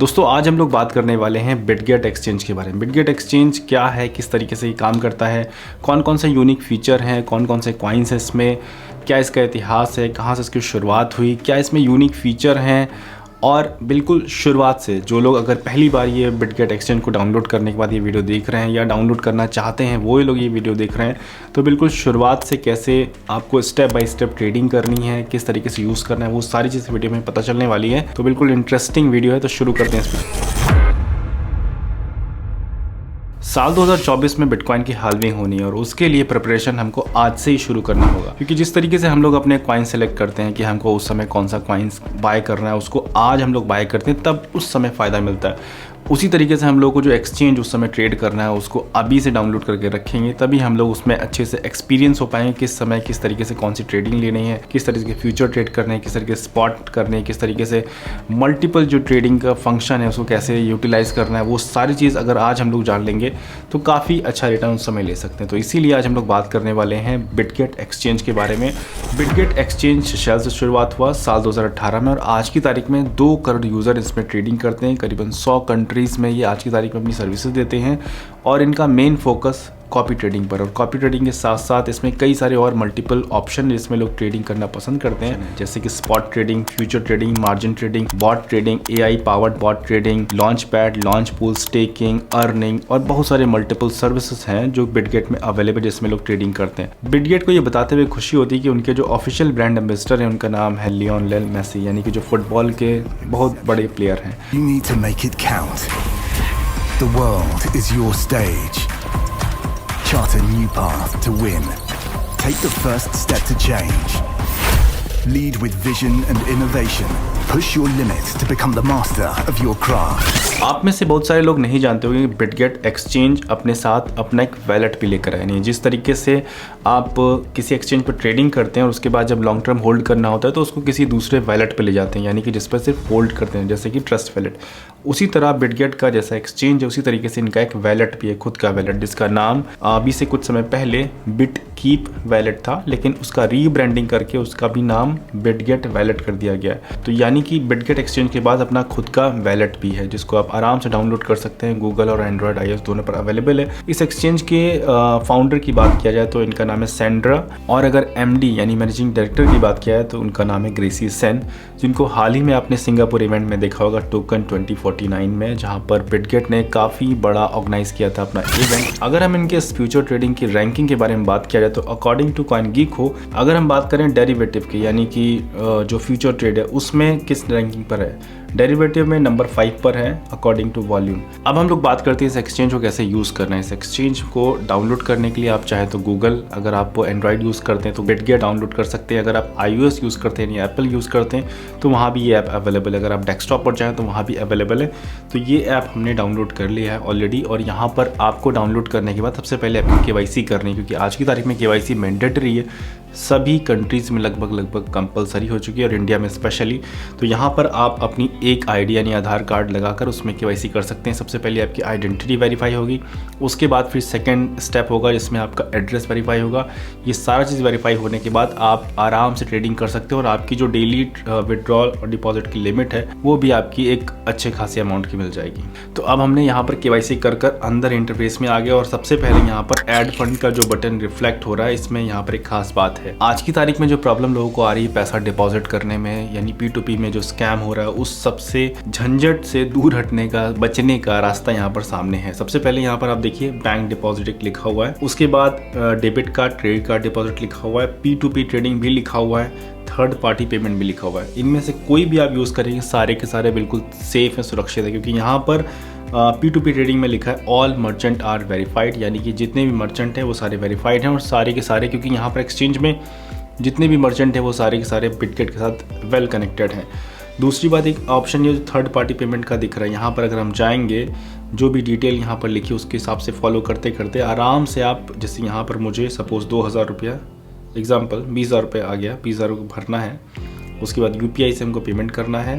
दोस्तों आज हम लोग बात करने वाले हैं बिटगेट एक्सचेंज के बारे में। बिटगेट एक्सचेंज क्या है, किस तरीके से ये काम करता है, कौन कौन से यूनिक फीचर हैं, कौन कौन से कॉइन्स हैं इसमें, क्या इसका इतिहास है, कहाँ से इसकी शुरुआत हुई, क्या इसमें यूनिक फीचर हैं। और बिल्कुल शुरुआत से जो लोग अगर पहली बार ये बिटगेट एक्सचेंज को डाउनलोड करने के बाद ये वीडियो देख रहे हैं या डाउनलोड करना चाहते हैं वो लोग ये वीडियो देख रहे हैं, तो बिल्कुल शुरुआत से कैसे आपको स्टेप बाय स्टेप ट्रेडिंग करनी है, किस तरीके से यूज़ करना है, वो सारी चीज़ वीडियो में पता चलने वाली है। तो बिल्कुल इंटरेस्टिंग वीडियो है, तो शुरू करते हैं इसमें। साल 2024 में बिटकॉइन की हाल्विंग होनी है और उसके लिए प्रिपरेशन हमको आज से ही शुरू करना होगा, क्योंकि जिस तरीके से हम लोग अपने कॉइन सेलेक्ट करते हैं कि हमको उस समय कौन सा कॉइन्स बाय करना है, उसको आज हम लोग बाय करते हैं तब उस समय फ़ायदा मिलता है। उसी तरीके से हम लोग को जो एक्सचेंज उस समय ट्रेड करना है उसको अभी से डाउनलोड करके रखेंगे, तभी हम लोग उसमें अच्छे से एक्सपीरियंस हो पाएंगे किस समय किस तरीके से कौन सी ट्रेडिंग लेनी है, किस तरीके के फ्यूचर ट्रेड करने हैं, किस तरीके से स्पॉट करने हैं, किस तरीके से मल्टीपल जो ट्रेडिंग का फंक्शन है उसको कैसे यूटिलाइज़ करना है। वो सारी चीज़ अगर आज हम लोग जान लेंगे तो काफ़ी अच्छा रिटर्न उस समय ले सकते हैं। तो इसीलिए आज हम लोग बात करने वाले हैं बिटगेट एक्सचेंज के बारे में। बिटगेट एक्सचेंज शेल से शुरुआत हुआ साल 2018 में और आज की तारीख में 2 करोड़ यूज़र इसमें ट्रेडिंग करते हैं। करीबन 100 कंट्रीज़ में ये आज की तारीख में अपनी सर्विसेज देते हैं और इनका मेन फोकस कॉपी ट्रेडिंग पर, और कॉपी ट्रेडिंग के साथ साथ इसमें कई सारे और मल्टीपल ऑप्शन जिसमें लोग ट्रेडिंग करना पसंद करते हैं, जैसे कि spot trading, future trading, margin trading, bot trading, AI powered bot trading, launch pad, launch pool, staking, earning और बहुत सारे मल्टीपल सर्विसेज हैं जो बिटगेट में अवेलेबल, जिसमें लोग ट्रेडिंग करते हैं। बिटगेट को ये बताते हुए खुशी होती है कि उनके जो ऑफिशियल ब्रांड एम्बेसडर हैं उनका नाम है लियोनेल मेसी, यानी कि जो फुटबॉल के बहुत बड़े प्लेयर हैं। You need to make it count. The world is your stage. Chart a new path to win. Take the first step to change. Lead with vision and innovation. Push your limits to become the master of your craft. आप में से बहुत सारे लोग नहीं जानते होंगे कि बिटगेट एक्सचेंज अपने साथ अपना एक वैलेट भी लेकर आए। नहीं, जिस तरीके से आप किसी एक्सचेंज पर ट्रेडिंग करते हैं और उसके बाद जब लॉन्ग टर्म होल्ड करना होता है तो उसको किसी दूसरे वैलेट पे ले जाते हैं, यानी कि जिस पर सिर्फ होल्ड करते हैं, जैसे कि ट्रस्ट वैलेट। उसी तरह बिटगेट का जैसा एक्सचेंज है उसी तरीके से इनका एक वैलेट भी है, खुद का वैलेट, जिसका नाम अभी से कुछ समय पहले बिटकीप वैलेट था, लेकिन उसका रीब्रांडिंग करके उसका भी नाम बिटगेट वैलेट कर दिया गया है। तो यानी कि बिटगेट एक्सचेंज के बाद अपना खुद का वैलेट भी है, जिसको आप आराम से डाउनलोड कर सकते हैं। गूगल और एंड्रॉयड iOS दोनों पर अवेलेबल है। इस एक्सचेंज के फाउंडर की बात किया जाए तो इनका नाम है सैंड्रा, और अगर MD यानी मैनेजिंग डायरेक्टर की बात किया जाए तो उनका नाम है ग्रेसी सेन, जिनको हाल ही में आपने सिंगापुर इवेंट में देखा होगा टोकन 2049 में, जहां पर बिटगेट ने काफ़ी बड़ा ऑर्गेनाइज किया था अपना इवेंट। अगर हम इनके फ्यूचर ट्रेडिंग की रैंकिंग के बारे में बात किया जाए तो अकॉर्डिंग टू CoinGeeko, अगर हम बात करें डेरिवेटिव की, यानी कि जो फ्यूचर ट्रेड है उसमें किस रैंकिंग पर है, डेरिवेटिव में नंबर 5 पर है अकॉर्डिंग टू वॉल्यूम। अब हम लोग बात करते हैं इस एक्सचेंज को कैसे यूज़ करना है। इस एक्सचेंज को डाउनलोड करने के लिए आप चाहे तो गूगल, अगर आप एंड्रॉयड यूज़ करते हैं तो बिटगेट डाउनलोड कर सकते हैं। अगर आप iOS यूज़ करते हैं या एप्पल यूज़ करते हैं तो वहाँ भी ये ऐप अवेलेबल है। अगर आप डेस्कटॉप पर चाहें तो वहाँ भी अवेलेबल है। तो ये ऐप हमने डाउनलोड कर लिया है ऑलरेडी, और यहाँ पर आपको डाउनलोड करने के बाद सबसे पहले आपकी KYC करनी है, क्योंकि आज की तारीख में KYC मैंडेटरी है, सभी कंट्रीज़ में लगभग कंपलसरी हो चुकी है और इंडिया में स्पेशली। तो यहाँ पर आप अपनी एक ID यानी आधार कार्ड लगाकर उसमें KYC कर सकते हैं। सबसे पहले आपकी आइडेंटिटी वेरीफाई होगी, उसके बाद फिर सेकंड स्टेप होगा जिसमें आपका एड्रेस वेरीफाई होगा। ये सारा चीज़ वेरीफाई होने के बाद आप आराम से ट्रेडिंग कर सकते हो और आपकी जो डेली विड्रॉल और डिपॉजिट की लिमिट है वो भी आपकी एक अच्छे खासी अमाउंट की मिल जाएगी। तो अब हमने यहाँ पर KYC कर अंदर इंटरफेस में आ गया और सबसे पहले यहाँ पर ऐड फंड का जो बटन रिफ्लेक्ट हो रहा है, इसमें यहाँ पर एक खास बात है। आज की तारीख में जो प्रॉब्लम लोगों को आ रही है पैसा डिपॉजिट करने में, यानी P2P में जो स्कैम हो रहा है, उस सबसे झंझट से दूर हटने का, बचने का रास्ता यहाँ पर सामने है। सबसे पहले यहाँ पर आप देखिए बैंक डिपॉजिट लिखा हुआ है, उसके बाद debit card, credit card deposit लिखा हुआ है, P2P ट्रेडिंग भी लिखा हुआ है, थर्ड पार्टी पेमेंट भी लिखा हुआ है। इनमें से कोई भी आप यूज़ करेंगे सारे के सारे बिल्कुल सेफ है, सुरक्षित है, क्योंकि यहाँ पर P2P ट्रेडिंग में लिखा है ऑल मर्चेंट आर वेरीफाइड, यानी कि जितने भी मर्चेंट हैं वो सारे वेरीफाइड हैं और सारे के सारे, क्योंकि यहाँ पर एक्सचेंज में जितने भी मर्चेंट हैं वो सारे के सारे बिटगेट के साथ वेल कनेक्टेड हैं। दूसरी बात, एक ऑप्शन ये जो थर्ड पार्टी पेमेंट का दिख रहा है, यहाँ पर अगर हम जाएंगे जो भी डिटेल यहाँ पर लिखी उसके हिसाब से फॉलो करते करते आराम से आप, जैसे यहाँ पर मुझे सपोज़ 2000 रुपया एग्जाम्पल 20,000 रुपये आ गया, 20,000 को भरना है, उसके बाद UPI से हमको पेमेंट करना है।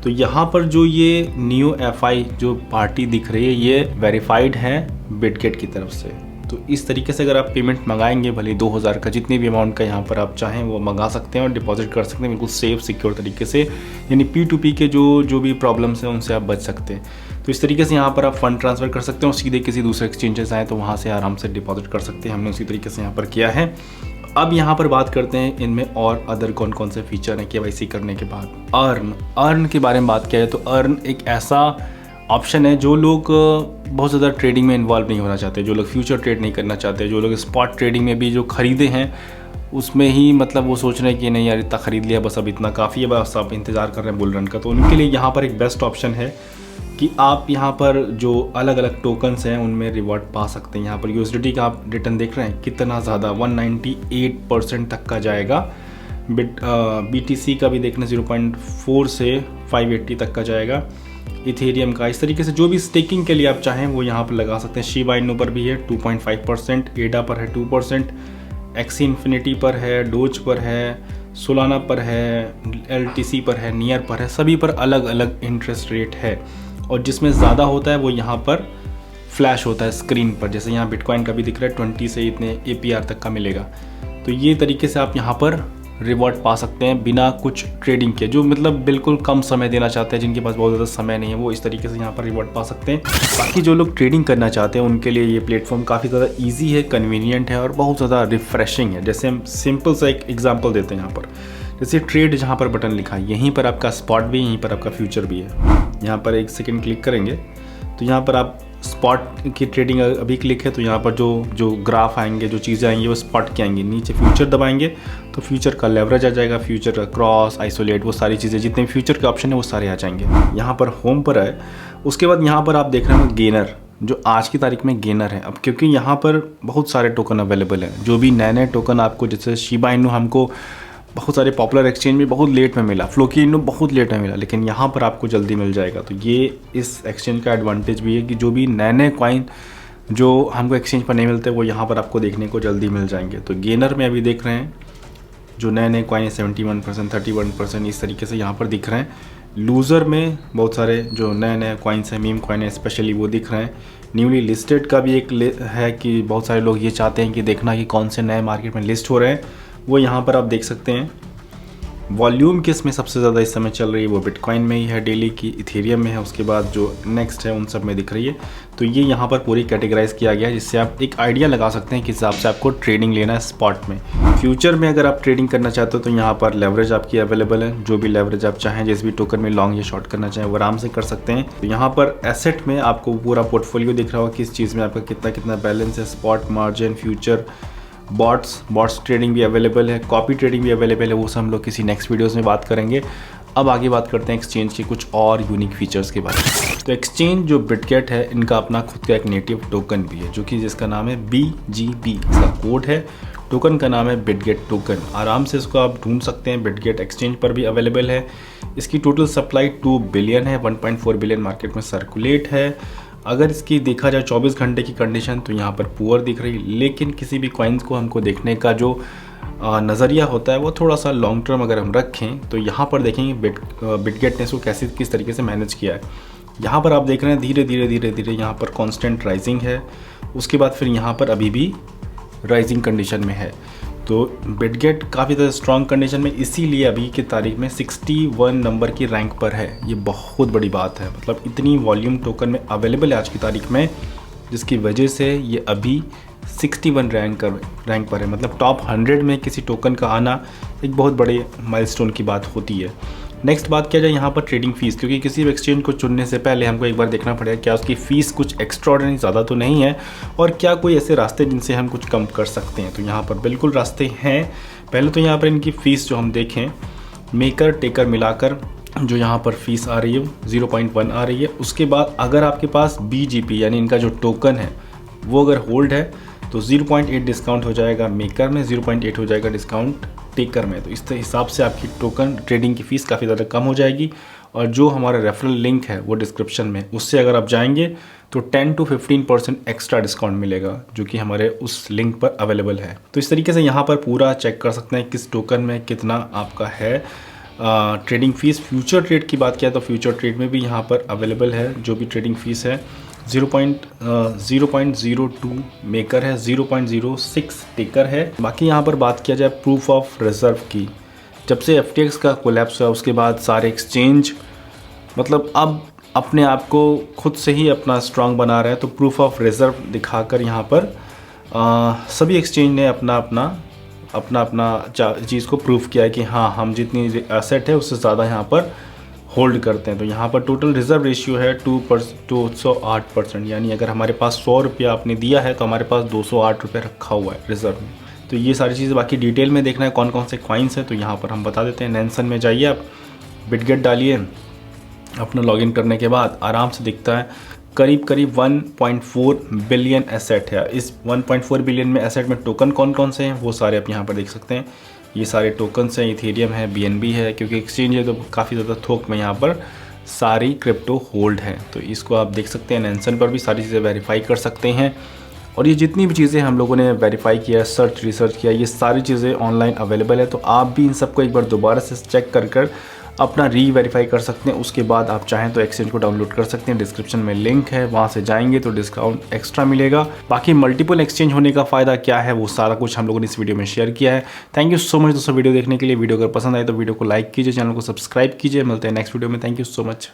तो यहाँ पर जो ये NeoFi जो पार्टी दिख रही है ये वेरीफाइड है बिटगेट की तरफ से, तो इस तरीके से अगर आप पेमेंट मंगाएंगे, भले 2000 का जितने भी अमाउंट का यहाँ पर आप चाहें वो मंगा सकते हैं और डिपॉजिट कर सकते हैं बिल्कुल सेफ सिक्योर तरीके से, यानी P2P के जो भी प्रॉब्लम्स हैं उनसे आप बच सकते हैं। तो इस तरीके से यहाँ पर आप फंड ट्रांसफ़र कर सकते हैं और सीधे किसी दूसरे एक्सचेंजेस आए तो वहाँ से आराम से डिपॉजिट कर सकते हैं। हमने उसी तरीके से यहाँ पर किया है। अब यहाँ पर बात करते हैं इनमें और अदर कौन कौन से फीचर हैं KYC करने के बाद। अर्न के बारे में बात किया है तो अर्न एक ऐसा ऑप्शन है जो लोग बहुत ज़्यादा ट्रेडिंग में इन्वॉल्व नहीं होना चाहते, जो लोग फ्यूचर ट्रेड नहीं करना चाहते, जो लोग स्पॉट ट्रेडिंग में भी जो खरीदे हैं उसमें ही मतलब वो सोच रहे हैं कि नहीं यार इतना ख़रीद लिया बस अब इतना काफ़ी है, बस आप इंतज़ार कर रहे हैं बुल रन का। तो उनके लिए यहाँ पर एक बेस्ट ऑप्शन है कि आप यहाँ पर जो अलग अलग टोकन्स हैं उनमें रिवॉर्ड पा सकते हैं। यहाँ पर USDT का आप रिटर्न देख रहे हैं कितना ज़्यादा 198% तक का जाएगा। BTC का भी देखना 0.4 से 580 तक का जाएगा। इथेरियम का इस तरीके से जो भी स्टेकिंग के लिए आप चाहें वो यहाँ पर लगा सकते हैं। शिबा इनू पर भी है 2.5%, एडा पर है 2%, एक्सी इन्फिनिटी पर है, डोज पर है, सोलाना पर है, LTC पर है, नियर पर है, सभी पर अलग अलग इंटरेस्ट रेट है। और जिसमें ज़्यादा होता है वो यहाँ पर फ्लैश होता है स्क्रीन पर, जैसे यहाँ बिटकॉइन का भी दिख रहा है 20 से इतने APR तक का मिलेगा। तो ये तरीके से आप यहाँ पर रिवॉर्ड पा सकते हैं बिना कुछ ट्रेडिंग के। जो मतलब बिल्कुल कम समय देना चाहते हैं, जिनके पास बहुत ज़्यादा समय नहीं है, वो इस तरीके से यहाँ पर रिवॉर्ड पा सकते हैं। बाकी जो लोग ट्रेडिंग करना चाहते हैं उनके लिए ये प्लेटफॉर्म काफ़ी ज़्यादा ईजी है, कन्वीनियंट है और बहुत ज़्यादा रिफ्रेशिंग है। जैसे हम सिंपल सा एक एग्जाम्पल देते हैं यहाँ पर, जैसे ट्रेड जहाँ पर बटन लिखा है यहीं पर आपका स्पॉट भी, यहीं पर आपका फ्यूचर भी है। यहाँ पर एक सेकंड क्लिक करेंगे तो यहाँ पर आप स्पॉट की ट्रेडिंग अभी क्लिक है तो यहाँ पर जो ग्राफ आएंगे, जो चीज़ें आएंगी वो स्पॉट की आएंगी। नीचे फ्यूचर दबाएंगे तो फ्यूचर का लेवरेज आ जाएगा, फ्यूचर का क्रॉस, आइसोलेट, वो सारी चीज़ें जितने भी फ्यूचर के ऑप्शन है वो सारे आ जाएंगे। यहाँ पर होम पर है। उसके बाद यहाँ पर आप देख रहे हैं गेनर, जो आज की तारीख में गेनर है। अब क्योंकि यहाँ पर बहुत सारे टोकन अवेलेबल हैं, जो भी नए नए टोकन आपको, जैसे शिबा इनू हमको बहुत सारे पॉपुलर एक्सचेंज में बहुत लेट में मिला, फ्लोकी इनू बहुत लेट में मिला, लेकिन यहाँ पर आपको जल्दी मिल जाएगा। तो ये इस एक्सचेंज का एडवांटेज भी है कि जो भी नए नए कॉइन जो हमको एक्सचेंज पर नहीं मिलते वो यहाँ पर आपको देखने को जल्दी मिल जाएंगे। तो गेनर में अभी देख रहे हैं जो नए नए कॉइन 71%, 31% इस तरीके से यहाँ पर दिख रहे हैं। लूज़र में बहुत सारे जो नए नए कॉइन्स हैं, मीम कॉइन है स्पेशली, वो दिख रहे हैं। न्यूली लिस्टेड का भी एक है कि बहुत सारे लोग ये चाहते हैं कि देखना कि कौन से नए मार्केट में लिस्ट हो रहे हैं, वो यहाँ पर आप देख सकते हैं। वॉल्यूम किस में सबसे ज़्यादा इस समय चल रही है वो बिटकॉइन में ही है डेली की, इथेरियम में है, उसके बाद जो नेक्स्ट है उन सब में दिख रही है। तो ये यहाँ पर पूरी कैटेगराइज किया गया है जिससे आप एक आइडिया लगा सकते हैं किस हिसाब से आपको ट्रेडिंग लेना है स्पॉट में। फ्यूचर में अगर आप ट्रेडिंग करना चाहते हो तो यहाँ पर लेवरेज आपकी अवेलेबल है, जो भी लेवरेज आप चाहें, जिस भी टोकन में लॉन्ग या शॉर्ट करना चाहें वो आराम से कर सकते हैं। तो यहाँ पर एसेट में आपको पूरा पोर्टफोलियो दिख रहा होगा किस चीज़ में आपका कितना कितना बैलेंस है, spot, margin, future, bots trading भी अवेलेबल है, कॉपी ट्रेडिंग भी अवेलेबल है, वो सब हम लोग किसी नेक्स्ट वीडियोस में बात करेंगे। अब आगे बात करते हैं एक्सचेंज के कुछ और यूनिक फीचर्स के बारे में। तो एक्सचेंज जो बिटगेट है इनका अपना खुद का एक नेटिव टोकन भी है, जो कि जिसका नाम है BGB, इसका कोड है। टोकन का नाम है बिटगेट टोकन। आराम से इसको आप ढूंढ सकते हैं, बिटगेट एक्सचेंज पर भी अवेलेबल है। इसकी टोटल सप्लाई 2 बिलियन है, 1.4 बिलियन मार्केट में सर्कुलेट है। अगर इसकी देखा जाए 24 घंटे की कंडीशन तो यहाँ पर पुअर दिख रही है, लेकिन किसी भी कॉइन्स को हमको देखने का जो नज़रिया होता है वो थोड़ा सा लॉन्ग टर्म अगर हम रखें तो यहाँ पर देखेंगे बिटगेट ने इसको कैसे किस तरीके से मैनेज किया है। यहाँ पर आप देख रहे हैं धीरे धीरे यहाँ पर कांस्टेंट राइजिंग है, उसके बाद फिर यहाँ पर अभी भी राइजिंग कंडीशन में है। तो बिटगेट काफ़ी ज़्यादा स्ट्रॉन्ग कंडीशन में, इसीलिए अभी की तारीख में 61 नंबर की रैंक पर है। ये बहुत बड़ी बात है, मतलब इतनी वॉल्यूम टोकन में अवेलेबल है आज की तारीख में, जिसकी वजह से ये अभी 61 रैंक पर है। मतलब टॉप 100 में किसी टोकन का आना एक बहुत बड़े माइलस्टोन की बात होती है। नेक्स्ट बात किया जाए यहाँ पर ट्रेडिंग फीस, क्योंकि किसी भी एक्सचेंज को चुनने से पहले हमको एक बार देखना पड़ेगा क्या उसकी फ़ीस कुछ एक्स्ट्राऑर्डिनरी ज़्यादा तो नहीं है, और क्या कोई ऐसे रास्ते जिनसे हम कुछ कम कर सकते हैं। तो यहाँ पर बिल्कुल रास्ते हैं। पहले तो यहाँ पर इनकी फ़ीस जो हम देखें, मेकर टेकर मिलाकर जो यहाँ पर फ़ीस आ रही है 0.1 आ रही है। उसके बाद अगर आपके पास BGP यानी इनका जो टोकन है वो अगर होल्ड है तो 0.8 डिस्काउंट हो जाएगा मेकर में, 0.8 हो जाएगा डिस्काउंट टेकर में। तो इस हिसाब से आपकी टोकन ट्रेडिंग की फ़ीस काफ़ी ज़्यादा कम हो जाएगी। और जो हमारा रेफरल लिंक है वो डिस्क्रिप्शन में, उससे अगर आप जाएंगे तो 10 to 15% एक्स्ट्रा डिस्काउंट मिलेगा, जो कि हमारे उस लिंक पर अवेलेबल है। तो इस तरीके से यहाँ पर पूरा चेक कर सकते हैं किस टोकन में कितना आपका है ट्रेडिंग फ़ीस। फ्यूचर ट्रेड की बात किया तो फ्यूचर ट्रेड में भी यहाँ पर अवेलेबल है जो भी ट्रेडिंग फ़ीस है। 0.02 मेकर है, 0.06 टेकर है। बाकी यहाँ पर बात किया जाए प्रूफ ऑफ रिजर्व की, जब से FTX का कोलैप्स हुआ उसके बाद सारे एक्सचेंज मतलब अब अपने आप को खुद से ही अपना स्ट्रांग बना रहे हैं। तो प्रूफ ऑफ रिजर्व दिखाकर यहाँ पर सभी एक्सचेंज ने अपना चीज़ को प्रूव किया है कि हाँ, हम जितनी एसेट है उससे ज़्यादा यहाँ पर होल्ड करते हैं। तो यहाँ पर टोटल रिज़र्व रेशियो है 208%, यानी अगर हमारे पास 100 रुपया आपने दिया है तो हमारे पास 208 रुपये रखा हुआ है रिज़र्व में। तो ये सारी चीज़ें बाकी डिटेल में देखना है कौन कौन से कॉइन्स हैं तो यहाँ पर हम बता देते हैं। नैनसन में जाइए, आप बिटगेट डालिए, अपना लॉगिन करने के बाद आराम से दिखता है करीब 1.4 बिलियन एसेट है। इस 1.4 बिलियन में एसेट में टोकन कौन कौन से हैं वो सारे आप यहाँ पर देख सकते हैं। ये सारे टोकन्स हैं, इथेरियम है, BNB है, क्योंकि एक्सचेंज है तो काफ़ी ज़्यादा थोक में यहाँ पर सारी क्रिप्टो होल्ड है। तो इसको आप देख सकते हैं, नैनसन पर भी सारी चीज़ें वेरीफाई कर सकते हैं। और ये जितनी भी चीज़ें हम लोगों ने वेरीफाई किया, रिसर्च किया, ये सारी चीज़ें ऑनलाइन अवेलेबल है। तो आप भी इन सबको एक बार दोबारा से चेक कर अपना री-वेरीफाई कर सकते हैं। उसके बाद आप चाहें तो एक्सचेंज को डाउनलोड कर सकते हैं, डिस्क्रिप्शन में लिंक है, वहाँ से जाएंगे तो डिस्काउंट एक्स्ट्रा मिलेगा। बाकी मल्टीपल एक्सचेंज होने का फ़ायदा क्या है वो सारा कुछ हम लोगों ने इस वीडियो में शेयर किया है। थैंक यू सो मच दोस्तों वीडियो देखने के लिए। वीडियो अगर पसंद आए तो वीडियो को लाइक कीजिए, चैनल को सब्सक्राइब कीजिए। मिलते हैं नेक्स्ट वीडियो में। Thank you so much.